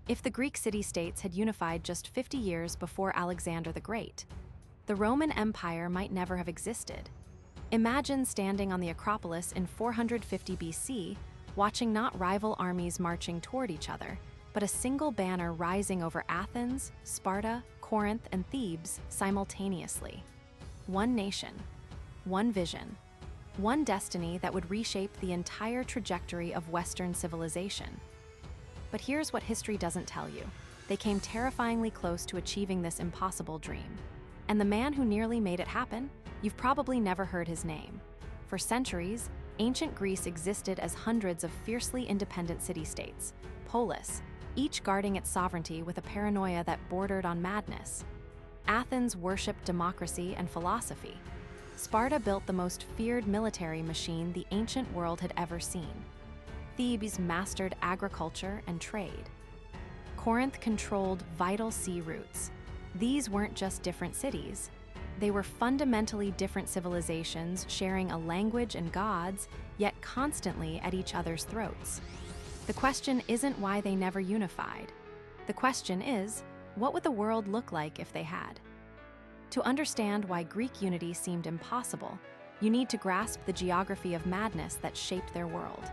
If the Greek city-states had unified just 50 years before Alexander the Great, the Roman Empire might never have existed. Imagine standing on the Acropolis in 450 BC, watching not rival armies marching toward each other, but a single banner rising over Athens, Sparta, Corinth, and Thebes simultaneously. One nation, one vision, one destiny that would reshape the entire trajectory of Western civilization. But here's what history doesn't tell you. They came terrifyingly close to achieving this impossible dream. And the man who nearly made it happen? You've probably never heard his name. For centuries, ancient Greece existed as hundreds of fiercely independent city-states, polis, each guarding its sovereignty with a paranoia that bordered on madness. Athens worshipped democracy and philosophy. Sparta built the most feared military machine the ancient world had ever seen. Thebes mastered agriculture and trade. Corinth controlled vital sea routes. These weren't just different cities. They were fundamentally different civilizations sharing a language and gods, yet constantly at each other's throats. The question isn't why they never unified. The question is, what would the world look like if they had? To understand why Greek unity seemed impossible, you need to grasp the geography of madness that shaped their world.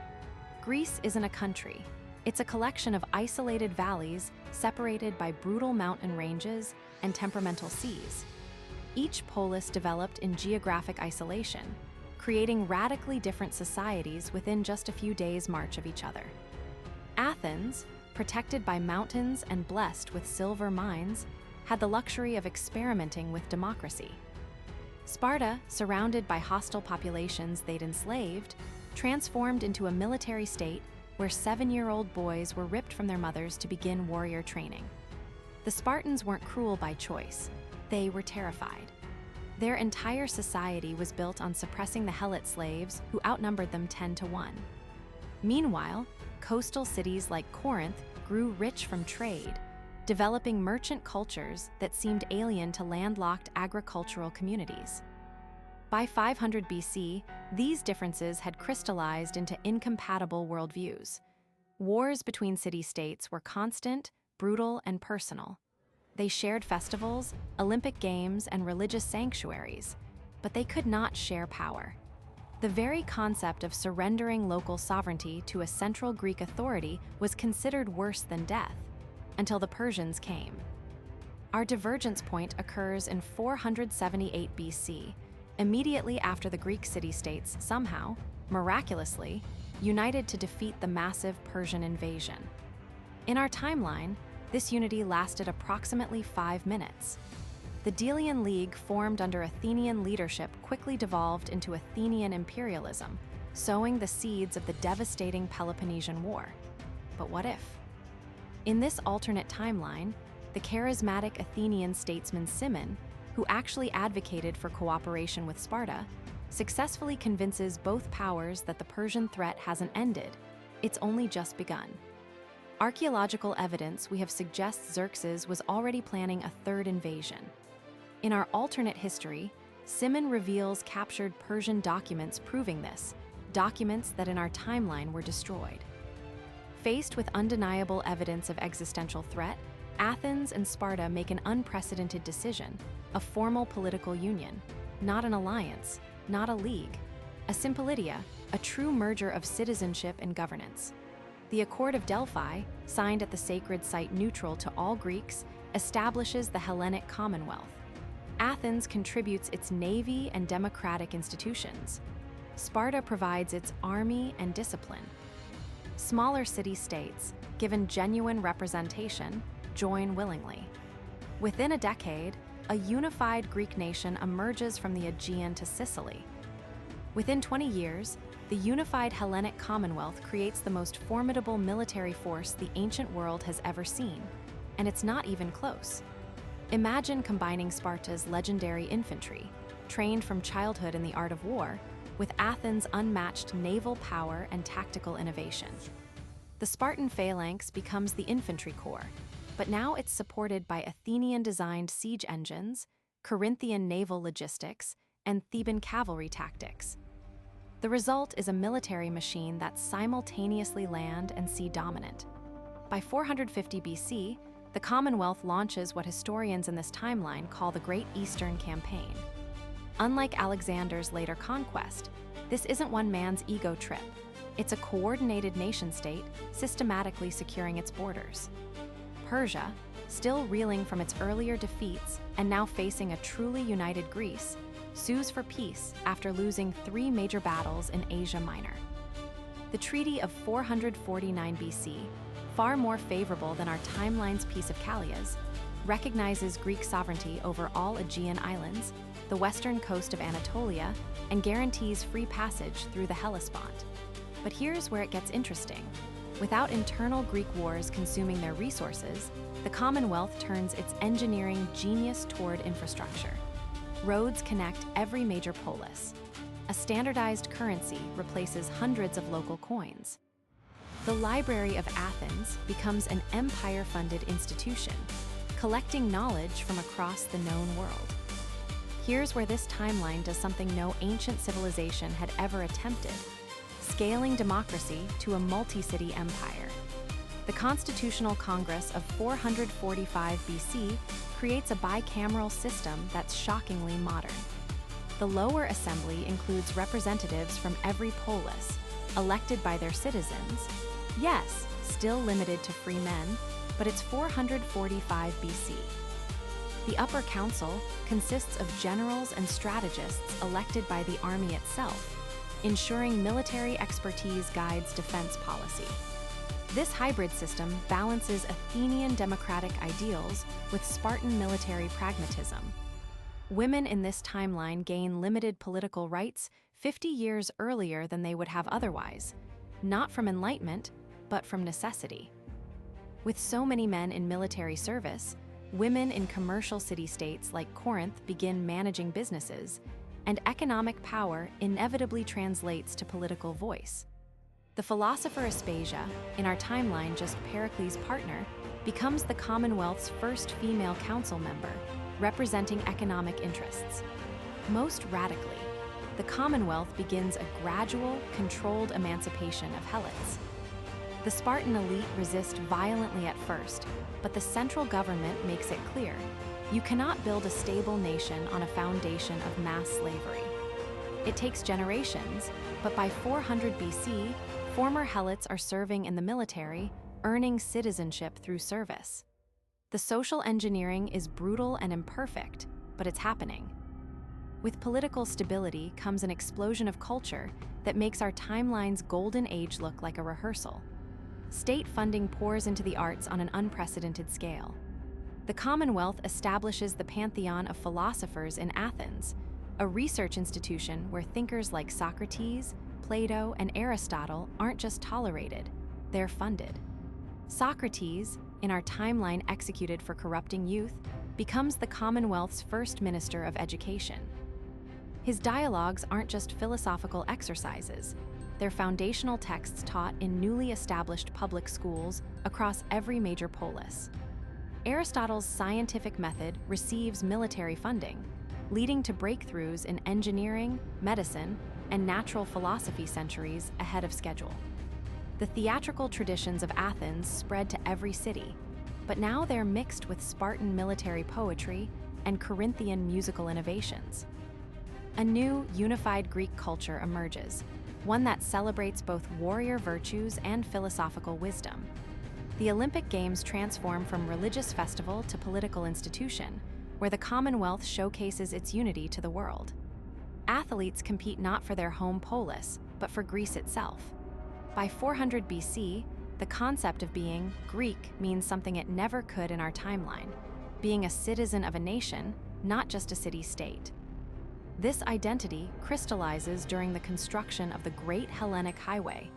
Greece isn't a country. It's a collection of isolated valleys separated by brutal mountain ranges and temperamental seas. Each polis developed in geographic isolation, creating radically different societies within just a few days' march of each other. Athens, protected by mountains and blessed with silver mines, had the luxury of experimenting with democracy. Sparta, surrounded by hostile populations they'd enslaved, transformed into a military state where 7-year-old boys were ripped from their mothers to begin warrior training. The Spartans weren't cruel by choice. They were terrified. Their entire society was built on suppressing the Helot slaves who outnumbered them 10-1. Meanwhile, coastal cities like Corinth grew rich from trade, developing merchant cultures that seemed alien to landlocked agricultural communities. By 500 BC, these differences had crystallized into incompatible worldviews. Wars between city-states were constant, brutal, and personal. They shared festivals, Olympic games, and religious sanctuaries, but they could not share power. The very concept of surrendering local sovereignty to a central Greek authority was considered worse than death, until the Persians came. Our divergence point occurs in 478 BC, immediately after the Greek city-states somehow, miraculously, united to defeat the massive Persian invasion. In our timeline, this unity lasted approximately 5 minutes. The Delian League, formed under Athenian leadership, quickly devolved into Athenian imperialism, sowing the seeds of the devastating Peloponnesian War. But what if? In this alternate timeline, the charismatic Athenian statesman Cimon, who actually advocated for cooperation with Sparta, successfully convinces both powers that the Persian threat hasn't ended, it's only just begun. Archaeological evidence we have suggests Xerxes was already planning a third invasion. In our alternate history, Cimon reveals captured Persian documents proving this, documents that in our timeline were destroyed. Faced with undeniable evidence of existential threat, Athens and Sparta make an unprecedented decision, a formal political union, not an alliance, not a league, a sympilitia, a true merger of citizenship and governance. The Accord of Delphi, signed at the sacred site neutral to all Greeks, establishes the Hellenic Commonwealth. Athens contributes its navy and democratic institutions. Sparta provides its army and discipline. Smaller city-states, given genuine representation, join willingly. Within a decade, a unified Greek nation emerges from the Aegean to Sicily. Within 20 years, the unified Hellenic Commonwealth creates the most formidable military force the ancient world has ever seen, and it's not even close. Imagine combining Sparta's legendary infantry, trained from childhood in the art of war, with Athens' unmatched naval power and tactical innovation. The Spartan phalanx becomes the infantry corps, but now it's supported by Athenian-designed siege engines, Corinthian naval logistics, and Theban cavalry tactics. The result is a military machine that's simultaneously land and sea dominant. By 450 BC, the Commonwealth launches what historians in this timeline call the Great Eastern Campaign. Unlike Alexander's later conquest, this isn't one man's ego trip. It's a coordinated nation-state systematically securing its borders. Persia, still reeling from its earlier defeats and now facing a truly united Greece, sues for peace after losing 3 major battles in Asia Minor. The Treaty of 449 BC, far more favorable than our timeline's Peace of Calais, recognizes Greek sovereignty over all Aegean islands, the western coast of Anatolia, and guarantees free passage through the Hellespont. But here's where it gets interesting. Without internal Greek wars consuming their resources, the Commonwealth turns its engineering genius toward infrastructure. Roads connect every major polis. A standardized currency replaces hundreds of local coins. The Library of Athens becomes an empire-funded institution, collecting knowledge from across the known world. Here's where this timeline does something no ancient civilization had ever attempted: scaling democracy to a multi-city empire. The Constitutional Congress of 445 BC creates a bicameral system that's shockingly modern. The lower assembly includes representatives from every polis, elected by their citizens. Yes, still limited to free men, but it's 445 BC. The upper council consists of generals and strategists elected by the army itself, ensuring military expertise guides defense policy. This hybrid system balances Athenian democratic ideals with Spartan military pragmatism. Women in this timeline gain limited political rights 50 years earlier than they would have otherwise, not from enlightenment, but from necessity. With so many men in military service, women in commercial city-states like Corinth begin managing businesses, and economic power inevitably translates to political voice. The philosopher Aspasia, in our timeline just Pericles' partner, becomes the Commonwealth's first female council member, representing economic interests. Most radically, the Commonwealth begins a gradual, controlled emancipation of Helots. The Spartan elite resist violently at first, but the central government makes it clear: you cannot build a stable nation on a foundation of mass slavery. It takes generations, but by 400 BC, former Helots are serving in the military, earning citizenship through service. The social engineering is brutal and imperfect, but it's happening. With political stability comes an explosion of culture that makes our timeline's golden age look like a rehearsal. State funding pours into the arts on an unprecedented scale. The Commonwealth establishes the pantheon of philosophers in Athens, a research institution where thinkers like Socrates, Plato, and Aristotle aren't just tolerated, they're funded. Socrates, in our timeline executed for corrupting youth, becomes the Commonwealth's first minister of education. His dialogues aren't just philosophical exercises, they're foundational texts taught in newly established public schools across every major polis. Aristotle's scientific method receives military funding, leading to breakthroughs in engineering, medicine, and natural philosophy centuries ahead of schedule. The theatrical traditions of Athens spread to every city, but now they're mixed with Spartan military poetry and Corinthian musical innovations. A new, unified Greek culture emerges, one that celebrates both warrior virtues and philosophical wisdom. The Olympic Games transform from religious festival to political institution, where the Commonwealth showcases its unity to the world. Athletes compete not for their home polis, but for Greece itself. By 400 BC, the concept of being Greek means something it never could in our timeline: being a citizen of a nation, not just a city-state. This identity crystallizes during the construction of the Great Hellenic Highway,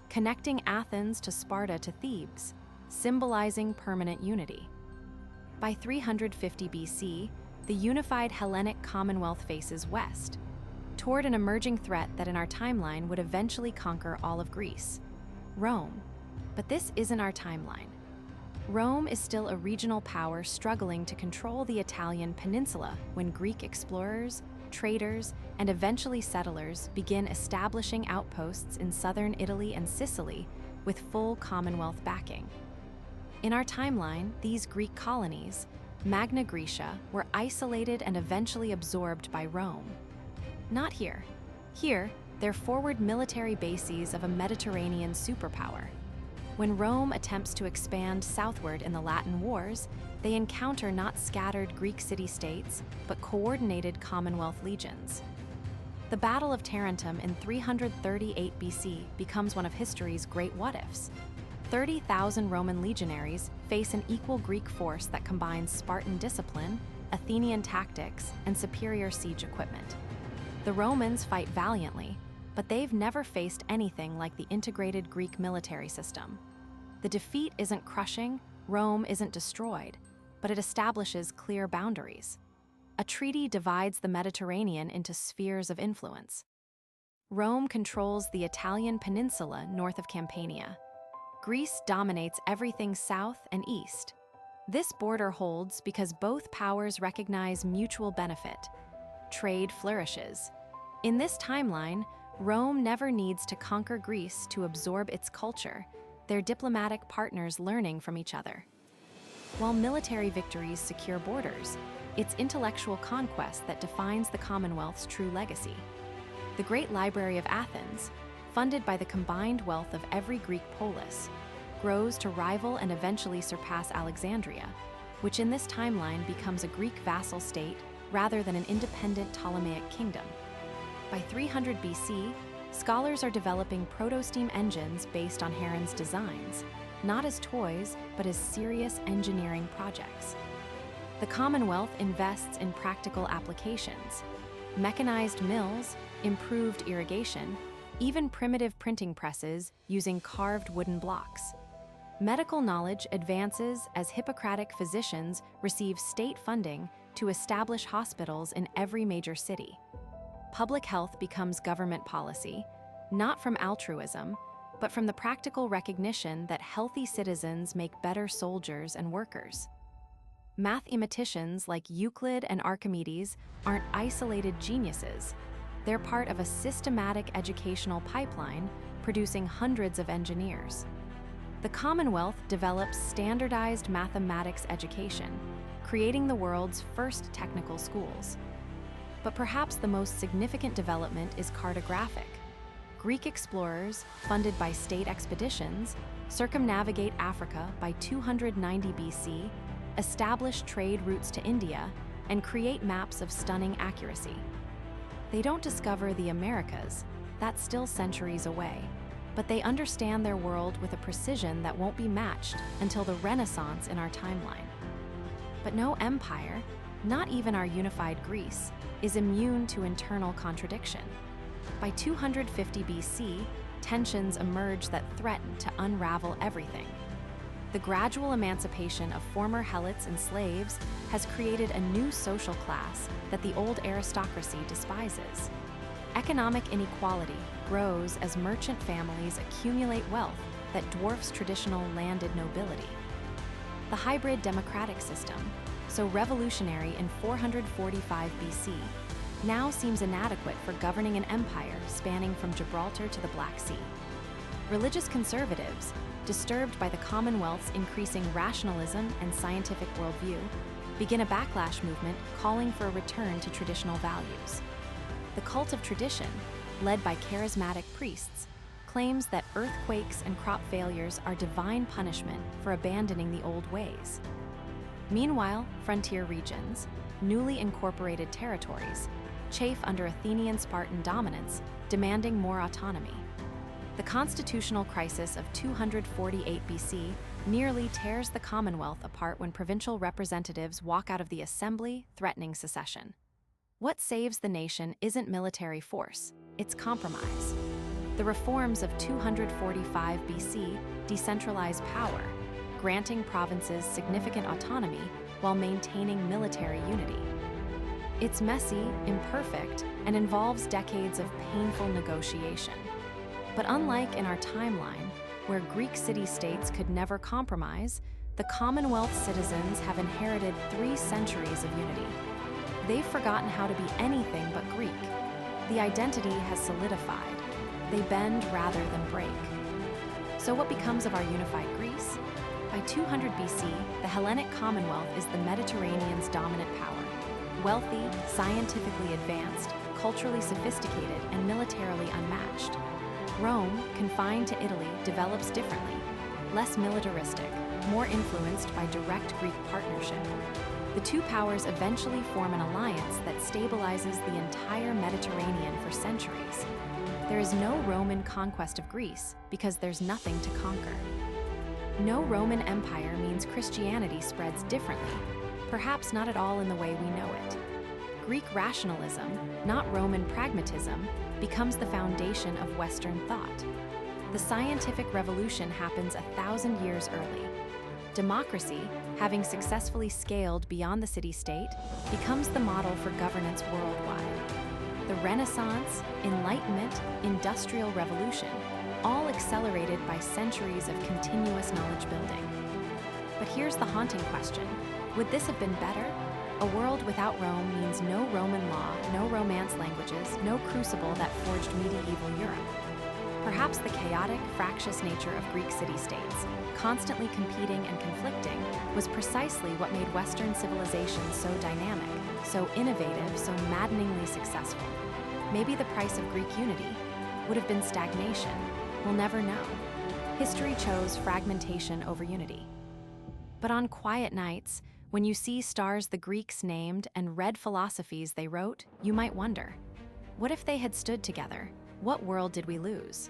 connecting Athens to Sparta to Thebes, symbolizing permanent unity. By 350 BC, the unified Hellenic Commonwealth faces west, toward an emerging threat that in our timeline would eventually conquer all of Greece: Rome. But this isn't our timeline. Rome is still a regional power struggling to control the Italian peninsula when Greek explorers, traders, and eventually settlers begin establishing outposts in southern Italy and Sicily with full Commonwealth backing. In our timeline, these Greek colonies, Magna Graecia, were isolated and eventually absorbed by Rome. Not here. Here, they're forward military bases of a Mediterranean superpower. When Rome attempts to expand southward in the Latin Wars, they encounter not scattered Greek city-states, but coordinated Commonwealth legions. The Battle of Tarentum in 338 BC becomes one of history's great what-ifs. 30,000 Roman legionaries face an equal Greek force that combines Spartan discipline, Athenian tactics, and superior siege equipment. The Romans fight valiantly, but they've never faced anything like the integrated Greek military system. The defeat isn't crushing, Rome isn't destroyed, but it establishes clear boundaries. A treaty divides the Mediterranean into spheres of influence. Rome controls the Italian peninsula north of Campania. Greece dominates everything south and east. This border holds because both powers recognize mutual benefit. Trade flourishes. In this timeline, Rome never needs to conquer Greece to absorb its culture. They're diplomatic partners learning from each other. While military victories secure borders, it's intellectual conquest that defines the Commonwealth's true legacy. The Great Library of Athens, funded by the combined wealth of every Greek polis, grows to rival and eventually surpass Alexandria, which in this timeline becomes a Greek vassal state rather than an independent Ptolemaic kingdom. By 300 BC, scholars are developing proto-steam engines based on Heron's designs, not as toys, but as serious engineering projects. The Commonwealth invests in practical applications. Mechanized mills, improved irrigation, even primitive printing presses using carved wooden blocks. Medical knowledge advances as Hippocratic physicians receive state funding to establish hospitals in every major city. Public health becomes government policy, not from altruism, but from the practical recognition that healthy citizens make better soldiers and workers. Mathematicians like Euclid and Archimedes aren't isolated geniuses. They're part of a systematic educational pipeline producing hundreds of engineers. The Commonwealth develops standardized mathematics education, creating the world's first technical schools. But perhaps the most significant development is cartographic. Greek explorers, funded by state expeditions, circumnavigate Africa by 290 BC, establish trade routes to India, and create maps of stunning accuracy. They don't discover the Americas, that's still centuries away, but they understand their world with a precision that won't be matched until the Renaissance in our timeline. But no empire, not even our unified Greece, is immune to internal contradiction. By 250 BC, tensions emerge that threaten to unravel everything. The gradual emancipation of former helots and slaves has created a new social class that the old aristocracy despises. Economic inequality grows as merchant families accumulate wealth that dwarfs traditional landed nobility. The hybrid democratic system, so revolutionary in 445 BC, now seems inadequate for governing an empire spanning from Gibraltar to the Black Sea. Religious conservatives, disturbed by the Commonwealth's increasing rationalism and scientific worldview, begin a backlash movement calling for a return to traditional values. The cult of tradition, led by charismatic priests, claims that earthquakes and crop failures are divine punishment for abandoning the old ways. Meanwhile, frontier regions, newly incorporated territories, chafe under Athenian Spartan dominance, demanding more autonomy. The constitutional crisis of 248 BC nearly tears the Commonwealth apart when provincial representatives walk out of the assembly, threatening secession. What saves the nation isn't military force, it's compromise. The reforms of 245 BC decentralize power, granting provinces significant autonomy while maintaining military unity. It's messy, imperfect, and involves decades of painful negotiation. But unlike in our timeline, where Greek city-states could never compromise, the Commonwealth citizens have inherited 3 centuries of unity. They've forgotten how to be anything but Greek. The identity has solidified. They bend rather than break. So what becomes of our unified Greece? By 200 BC, the Hellenic Commonwealth is the Mediterranean's dominant power. Wealthy, scientifically advanced, culturally sophisticated, and militarily unmatched. Rome, confined to Italy, develops differently, less militaristic, more influenced by direct Greek partnership. The two powers eventually form an alliance that stabilizes the entire Mediterranean for centuries. There is no Roman conquest of Greece because there's nothing to conquer. No Roman Empire means Christianity spreads differently, perhaps not at all in the way we know it. Greek rationalism, not Roman pragmatism, becomes the foundation of Western thought. The scientific revolution happens 1,000 years early. Democracy, having successfully scaled beyond the city-state, becomes the model for governance worldwide. The Renaissance, Enlightenment, Industrial Revolution, all accelerated by centuries of continuous knowledge building. But here's the haunting question. Would this have been better? A world without Rome means no Roman law, no Romance languages, no crucible that forged medieval Europe. Perhaps the chaotic, fractious nature of Greek city-states, constantly competing and conflicting, was precisely what made Western civilization so dynamic, so innovative, so maddeningly successful. Maybe the price of Greek unity would have been stagnation. We'll never know. History chose fragmentation over unity. But on quiet nights, when you see stars the Greeks named and read philosophies they wrote, you might wonder, what if they had stood together? What world did we lose?